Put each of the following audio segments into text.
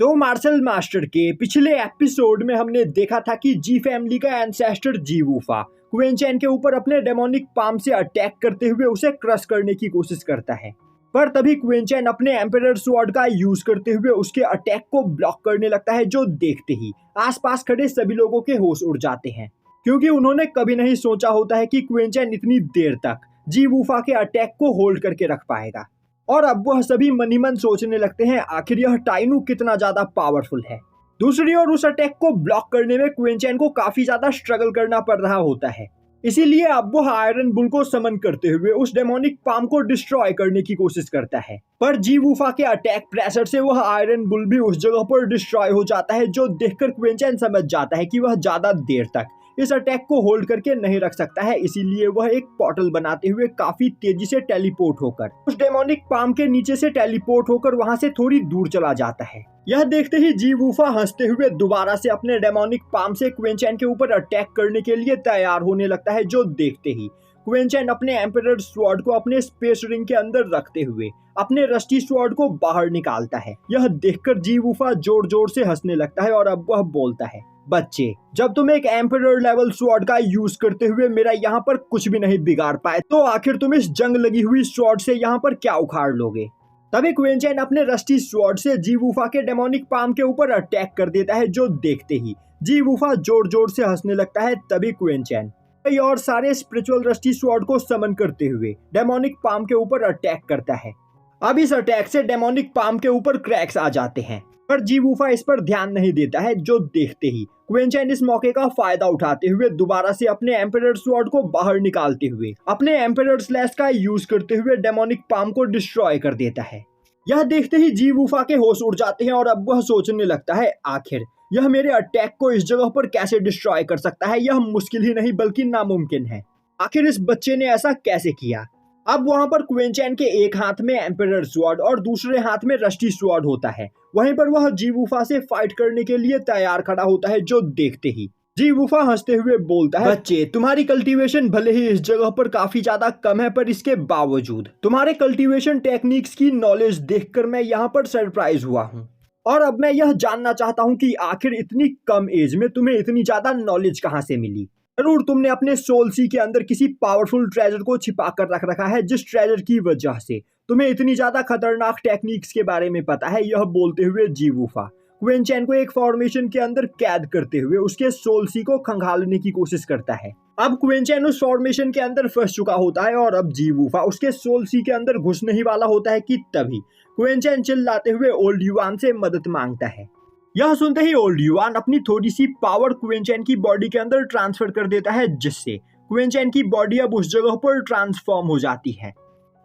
तो martial master के पिछले एपिसोड में हमने देखा था कि जी फैमिली का एंसेस्टर जी वूफा क्वीन चैन के ऊपर अपने डेमोनिक पाम से अटैक करते हुए उसे क्रश करने की कोशिश करता है। पर तभी क्वीन चैन अपने एम्परर स्वॉर्ड का यूज करते हुए उसके अटैक को ब्लॉक करने लगता है, जो देखते ही आसपास खड़े सभी लोगों के होश उड़ जाते हैं, क्योंकि उन्होंने कभी नहीं सोचा होता है कि क्वीन चैन इतनी देर तक जी वूफा के अटैक को होल्ड करके रख पाएगा। और अब वह सभी मन ही मन सोचने लगते हैं आखिर यह टाइनू कितना ज्यादा पावरफुल है। दूसरी ओर उस अटैक को ब्लॉक करने में क्वीन चैन को काफी ज्यादा स्ट्रगल करना पड़ रहा होता है, इसीलिए अब वह आयरन बुल को समन करते हुए उस डेमोनिक पाम को डिस्ट्रॉय करने की कोशिश करता है। पर जी वूफा के अटैक प्रेशर से वह आयरन बुल भी उस जगह पर डिस्ट्रॉय हो जाता है, जो देखकर क्वीन चैन समझ जाता है कि वह ज्यादा देर तक इस अटैक को होल्ड करके नहीं रख सकता है। इसीलिए वह एक पोर्टल बनाते हुए काफी तेजी से टेलीपोर्ट होकर उस डेमोनिक पाम के नीचे से टेलीपोर्ट होकर वहां से थोड़ी दूर चला जाता है। यह देखते ही जी वूफा हंसते हुए दोबारा से अपने डेमोनिक पाम से क्वीन चैन के ऊपर अटैक करने के लिए तैयार होने लगता है, जो देखते ही क्वीन चैन अपने एम्परर स्वॉर्ड को अपने स्पेस रिंग के अंदर रखते हुए अपने रस्टी स्वॉर्ड को बाहर निकालता है। यह देखकर जी वूफा जोर जोर से हंसने लगता है और अब वह बोलता है, बच्चे, जब तुम एक एम्परर लेवल स्वॉर्ड का यूज करते हुए मेरा यहाँ पर कुछ भी नहीं बिगाड़ पाए, तो आखिर तुम इस जंग लगी हुई स्वॉर्ड से यहाँ पर क्या उखाड़ लोगे। तभी क्वीन चैन अपने रस्टी स्वॉर्ड से जी वूफा के डेमोनिक पाम के ऊपर अटैक कर देता है, जो देखते ही जी वूफा जोर जोर से हंसने लगता है। तभी क्वीन चैन और सारे स्पिरिचुअल रस्टी स्वॉर्ड को समन करते हुए डेमोनिक पाम के ऊपर अटैक करता है। अब इस अटैक से डेमोनिक पाम के ऊपर क्रैक्स आ जाते हैं, पर जी वूफा इस पर ध्यान नहीं देता है, जो देखते ही क्वीन चैन इस मौके का फायदा उठाते हुए दोबारा से अपने एम्परर स्वॉर्ड को बाहर निकालते हुए अपने एम्परर स्लैश का यूज करते हुए डेमोनिक पाम को डिस्ट्रॉय कर देता है। यह देखते ही जी वूफा के होश उड़ जाते हैं और अब वह सोचने लगता है आखिर यह मेरे अटैक को इस जगह पर कैसे डिस्ट्रॉय कर सकता है। यह मुश्किल ही नहीं बल्कि नामुमकिन है। आखिर इस बच्चे ने ऐसा कैसे किया। अब वहां पर क्वीन चैन के एक हाथ में एम्परर स्वॉर्ड और दूसरे हाथ में रस्टी स्वॉर्ड होता है। वहीं पर वह जी वूफा से फाइट करने के लिए तैयार खड़ा होता है, जो देखते ही जी वूफा हंसते हुए बोलता है, बच्चे, तुम्हारी कल्टीवेशन भले ही इस जगह पर काफी ज्यादा कम है, पर इसके बावजूद तुम्हारे कल्टीवेशन टेक्निक्स की नॉलेज देखकर मैं यहाँ पर सरप्राइज हुआ हूँ। और अब मैं यह जानना चाहता हूँ कि आखिर इतनी कम एज में तुम्हें इतनी ज्यादा नॉलेज कहाँ से मिली। जरूर तुमने अपने सोल सी के अंदर किसी पावरफुल ट्रेजर को छिपा कर रख रखा है, जिस ट्रेजर की वजह से तुम्हें इतनी ज्यादा खतरनाक टेक्निक्स के बारे में पता है। यह बोलते हुए जी वूफा क्वीन चैन को एक फॉर्मेशन के अंदर कैद करते हुए उसके सोल सी को खंगालने की कोशिश करता है। अब क्वीन चैन उस फॉर्मेशन के अंदर फंस चुका होता है और अब जी वूफा उसके सोल सी के अंदर घुसने ही वाला होता है कि तभी क्वीन चैन चिल्लाते हुए ओल्ड युआन से मदद मांगता है। यह सुनते ही ओल्ड युआन अपनी थोड़ी सी पावर क्वीन चैन की बॉडी के अंदर ट्रांसफर कर देता है, जिससे क्वीन चैन की बॉडी अब उस जगह पर ट्रांसफॉर्म हो जाती है।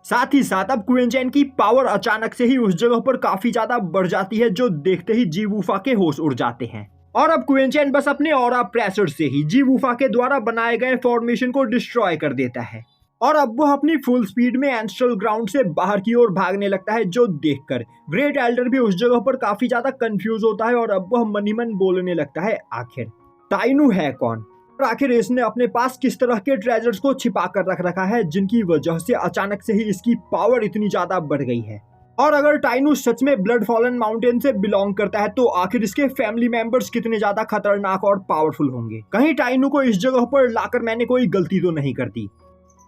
साथ ही साथ अब क्वीन चैन की पावर अचानक से ही उस जगह पर काफी ज्यादा बढ़ जाती है, जो देखते ही जी वूफा के होश उड़ जाते हैं। और अब क्वीन चैन बस अपने ऑरा प्रेशर से ही जी वूफा के द्वारा बनाए गए फॉर्मेशन को डिस्ट्रॉय कर देता है। और अब वह अपनी फुल स्पीड में एंस्ट्रल ग्राउंड से बाहर की ओर भागने लगता है, जो देखकर ग्रेट एल्डर भी उस जगह पर काफी ज्यादा कंफ्यूज होता है और अब वह मन ही मन बोलने लगता है आखिर टाइनू है कौन, और आखिर इसने अपने पास किस तरह के ट्रेजर्स को छिपा कर रख रखा है, जिनकी वजह से अचानक से ही इसकी पावर इतनी ज्यादा बढ़ गई है। और अगर टाइनू सच में ब्लड फॉलन माउंटेन से बिलोंग करता है, तो आखिर इसके फैमिली मेंबर्स कितने ज्यादा खतरनाक और पावरफुल होंगे। कहीं टाइनू को इस जगह पर लाकर मैंने कोई गलती तो नहीं कर दी।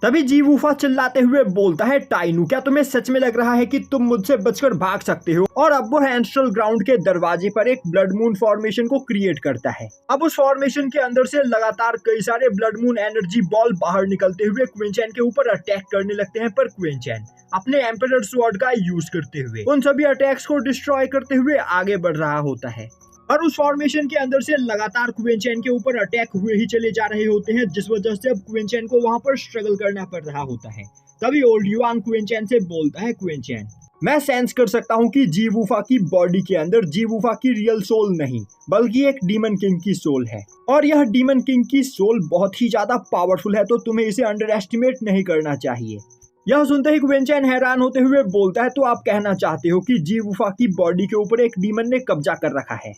तभी जी वूफा चिल्लाते हुए बोलता है, टाइनू, क्या तुम्हें सच में लग रहा है कि तुम मुझसे बचकर भाग सकते हो। और अब वो एंस्ट्रल ग्राउंड के दरवाजे पर एक ब्लड मून फॉर्मेशन को क्रिएट करता है। अब उस फॉर्मेशन के अंदर से लगातार कई सारे ब्लड मून एनर्जी बॉल बाहर निकलते हुए क्वीन चैन के ऊपर अटैक करने लगते हैं, पर क्वीन चैन अपने एम्परर स्वॉर्ड का यूज करते हुए उन सभी अटैक्स को डिस्ट्रॉय करते हुए आगे बढ़ रहा होता है। और उस फॉर्मेशन के अंदर से लगातार क्वीन चैन के ऊपर अटैक हुए ही चले जा रहे होते हैं, जिस वजह से अब क्वीन चैन को वहां पर स्ट्रगल करना पड़ रहा होता है। तभी ओल्ड युआन क्वीन चैन से बोलता है, क्वीन चैन, मैं सेंस कर सकता हूँ कि जी वूफा की बॉडी के अंदर जी वूफा की रियल सोल नहीं बल्कि एक डीमन किंग की सोल है, और यह डीमन किंग की सोल बहुत ही ज्यादा पावरफुल है, तो तुम्हें इसे अंडर एस्टिमेट नहीं करना चाहिए। यह सुनते ही क्वीन चैन हैरान होते हुए बोलता है, तो आप कहना चाहते हो कि जी वूफा की बॉडी के ऊपर एक डीमन ने कब्जा कर रखा है।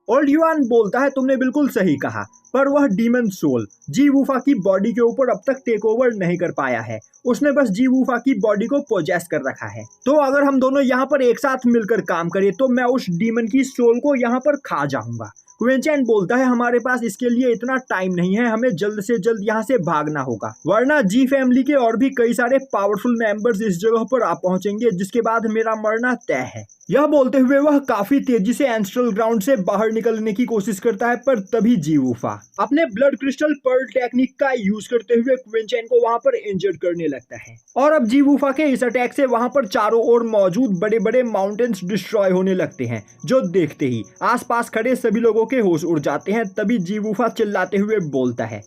ओल्ड युआन बोलता है तुमने बिल्कुल सही कहा, पर वह डीमन सोल जी वूफा की बॉडी के ऊपर अब तक टेक ओवर नहीं कर पाया है। उसने बस जी वूफा की बॉडी को पोजेस कर रखा है। तो अगर हम दोनों यहाँ पर एक साथ मिलकर काम करें तो मैं उस डीमन की सोल को यहाँ पर खा जाऊंगा। क्विंचैन बोलता है हमारे पास इसके लिए इतना टाइम नहीं है, हमें जल्द से जल्द यहाँ से भागना होगा, वरना जी फैमिली के और भी कई सारे पावरफुल मेंबर्स इस जगह पर आ पहुंचेंगे, जिसके बाद मेरा मरना तय है। यह बोलते हुए वह काफी तेजी से एंस्ट्रल ग्राउंड से बाहर निकलने की कोशिश करता है, पर तभी जी वूफा अपने ब्लड क्रिस्टल पर्ल टेक्निक का यूज करते हुए क्विंचैन को वहां पर इंजर्ड करने लगता है। और अब जी वूफा के इस अटैक से वहां पर चारों ओर मौजूद बड़े बड़े माउंटेन्स डिस्ट्रॉय होने लगते हैं, जो देखते ही आसपास खड़े सभी लोगों के होश उड़ जाते हैं। तभी जी वूफा चिल्लाते हुए बोलता है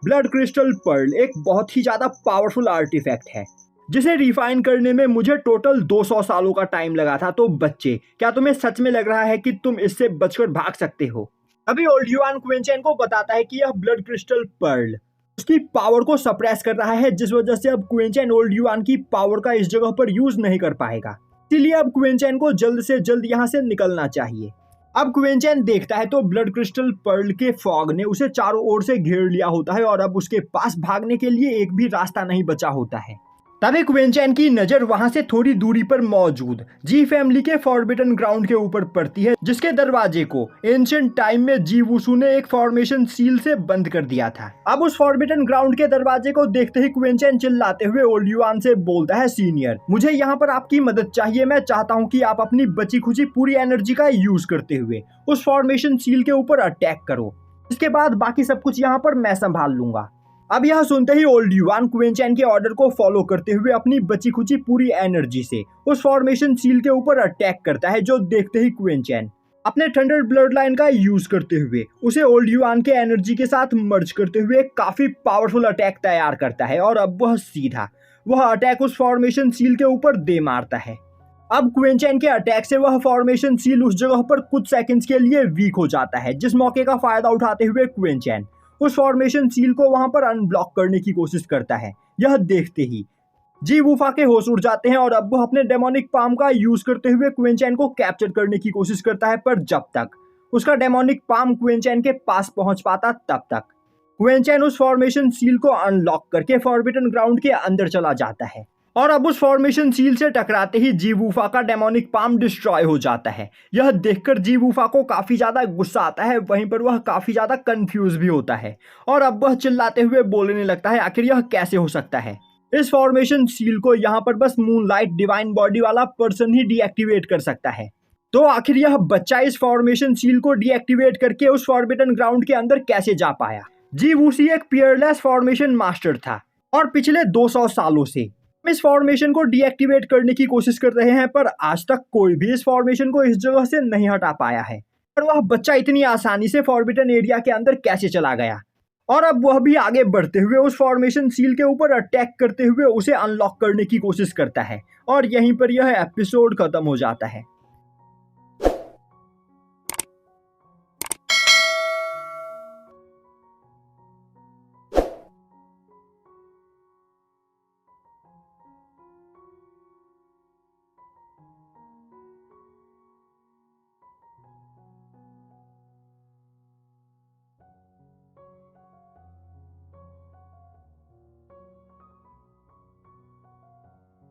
ब्लड क्रिस्टल पर्ल एक बहुत ही ज्यादा पावरफुल आर्टिफैक्ट है, जिसे रिफाइन करने में मुझे टोटल 200 सालों का टाइम लगा था। तो बच्चे, क्या तुम्हें सच में लग रहा है कि तुम इससे बचकर भाग सकते हो? अभी ओल्ड युआन क्विंचैन को बताता है कि यह ब्लड क्रिस्टल पर्ल उसकी पावर को सप्रेस कर रहा है, जिस वजह से अब क्विंचैन ओल्ड युआन की पावर का इस जगह पर यूज नहीं कर पाएगा। इसीलिए अब क्विंचैन को जल्द से जल्द यहाँ से निकलना चाहिए। अब क्विंचैन देखता है तो ब्लड क्रिस्टल पर्ल के फॉग ने उसे चारों ओर से घेर लिया होता है और अब उसके पास भागने के लिए एक भी रास्ता नहीं बचा होता है। तभी क्विंचैन की नजर वहां से थोड़ी दूरी पर मौजूद जी फैमिली के फॉरबिडन ग्राउंड के ऊपर पड़ती है, जिसके दरवाजे को एंशिएंट टाइम में जी वुसू ने एक फॉर्मेशन सील से बंद कर दिया था। अब उस फॉरबिडन ग्राउंड के दरवाजे को देखते ही क्विंचैन चिल्लाते हुए ओल्ड युआन से बोलता है सीनियर, मुझे यहाँ पर आपकी मदद चाहिए। मैं चाहता हूँ कि आप अपनी बची खुची पूरी एनर्जी का यूज करते हुए उस फॉर्मेशन सील के ऊपर अटैक करो, इसके बाद बाकी सब कुछ यहाँ पर मैं संभाल लूंगा। अब यह सुनते ही ओल्ड युआन क्विंचैन के ऑर्डर को फॉलो करते हुए अपनी बची खुची पूरी एनर्जी से उस फॉर्मेशन सील के ऊपर अटैक करता है, जो देखते ही क्विंचैन अपने थंडर ब्लड लाइन का यूज करते हुए उसे ओल्ड युआन के एनर्जी के साथ मर्ज करते हुए काफी पावरफुल अटैक तैयार करता है। और अब वह अटैक उस फॉर्मेशन सील के ऊपर दे मारता है। अब क्विंचैन के अटैक से वह फॉर्मेशन सील उस जगह पर कुछ सेकंड्स के लिए वीक हो जाता है, जिस मौके का फायदा उठाते हुए क्विंचैन उस फॉर्मेशन सील को वहां पर अनब्लॉक करने की कोशिश करता है। यह देखते ही जी वूफा के होश उड़ जाते हैं और अब वो अपने डेमोनिक पाम का यूज करते हुए क्विंचैन को कैप्चर करने की कोशिश करता है, पर जब तक उसका डेमोनिक पाम क्विंचैन के पास पहुंच पाता तब तक क्विंचैन उस फॉर्मेशन सील को अनलॉक करके फॉरबिडन ग्राउंड के अंदर चला जाता है। और अब उस फॉर्मेशन सील से टकराते ही जी वूफा का डेमोनिक पाम डिस्ट्रॉय हो जाता है। यह देखकर जी वूफा को काफी ज्यादा गुस्सा आता है, वहीं पर वह काफी ज्यादा कंफ्यूज भी होता है और अब वह चिल्लाते हुए बोलने लगता है आखिर यह कैसे हो सकता है? इस फॉर्मेशन सील को यहाँ पर बस मूनलाइट डिवाइन बॉडी वाला पर्सन ही डीएक्टिवेट कर सकता है। तो आखिर यह बच्चा इस फॉर्मेशन सील को डीएक्टिवेट करके उस फॉरबिडन ग्राउंड के अंदर कैसे जा पाया? जी वूसी एक पियरलेस फॉर्मेशन मास्टर था और पिछले 200 सालों से इस फॉर्मेशन को डीएक्टिवेट करने की कोशिश कर रहे हैं, पर आज तक कोई भी इस फॉर्मेशन को इस जगह से नहीं हटा पाया है। पर वह बच्चा इतनी आसानी से फॉरबिडन एरिया के अंदर कैसे चला गया? और अब वह भी आगे बढ़ते हुए उस फॉर्मेशन सील के ऊपर अटैक करते हुए उसे अनलॉक करने की कोशिश करता है और यहीं पर यह एपिसोड खत्म हो जाता है।